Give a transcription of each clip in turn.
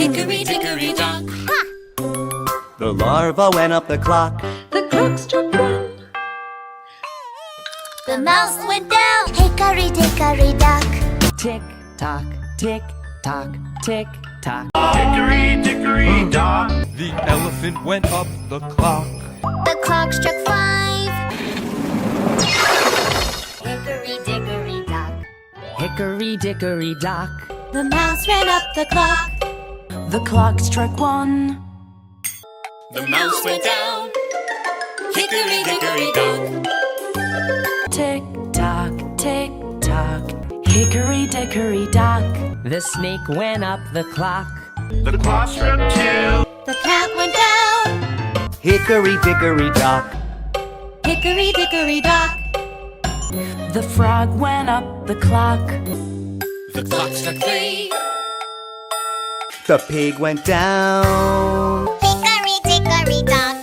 Hickory Dickory Dock. The larva went up the clock. The clock struck one. The mouse went down. Hickory Dickory Dock. Tick tock, tick tock, tick tock. Hickory Dickory Dock. The elephant went up the clock. The clock struck 5. Hickory Dickory Dock. Hickory Dickory Dock. The mouse ran up the clock. The clock struck 1. The mouse went down. Hickory Dickory Dock. Tick tock, tick tock. Hickory Dickory Dock. The snake went up the clock. The clock struck 2. The cat went down. Hickory Dickory Dock. Hickory Dickory Dock. The frog went up the clock. The clock struck 3. The pig went down. Hickory Dickory Dock.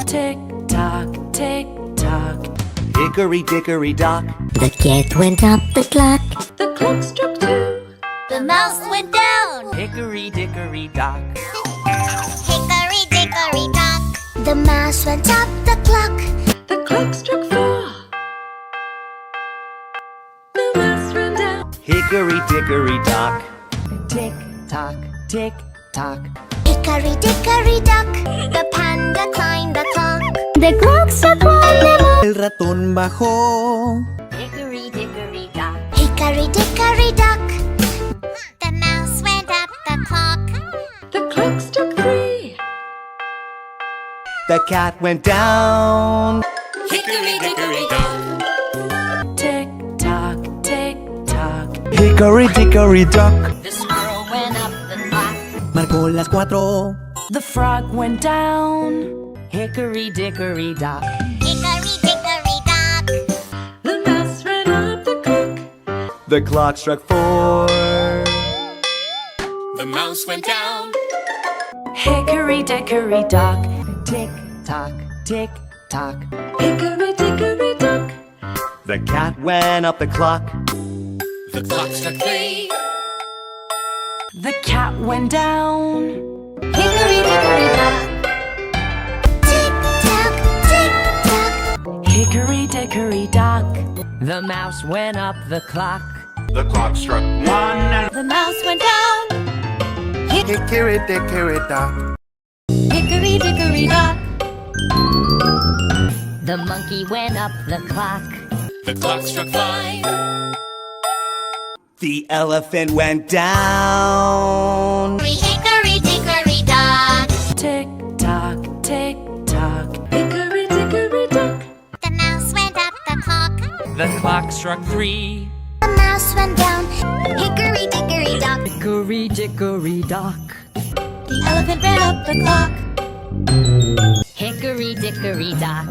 Tick tock, tick tock. Hickory Dickory Dock. The cat went up the clock. The clock struck 2. The mouse went down. Hickory Dickory Dock. Hickory Dickory Dock. The mouse went up the clock. The clock struck 4. The mouse ran down. Hickory Dickory Dock. Tick tock, tick tock. Hickory Dickory Dock. The panda climbed the clock. The clock struck 1. El ratón bajó. Hickory Dickory Dock. Hickory Dickory Dock. The mouse went up the clock. The clock struck 3. The cat went down. Hickory Dickory Dock. Tick tock, tick tock. Hickory Dickory Dock. The squirrel went up the clock. Marcó las 4. The frog went down. Hickory Dickory Dock. Hickory Dickory Dock. The mouse ran up the clock. The clock struck 4. The mouse went down. Hickory Dickory Dock. Tick tock, tick tock. Hickory Dickory Dock. The cat went up the clock. The clock struck 3. The cat went down. Hickory Dickory Dock. Tick tock, tick tock. Hickory Dickory Dock. The mouse went up the clock. The clock struck 1. The mouse went down. Hickory Dickory Dock. Hickory Dickory Dock. The monkey went up the clock. The clock struck 5. The elephant went down. Hickory Dickory Dock. Tick tock, tick tock. Hickory Dickory Dock. The mouse went up the clock. The clock struck 3. The mouse went down. Hickory Dickory Dock. Hickory Dickory Dock. The elephant ran up the clock. Hickory Dickory Dock.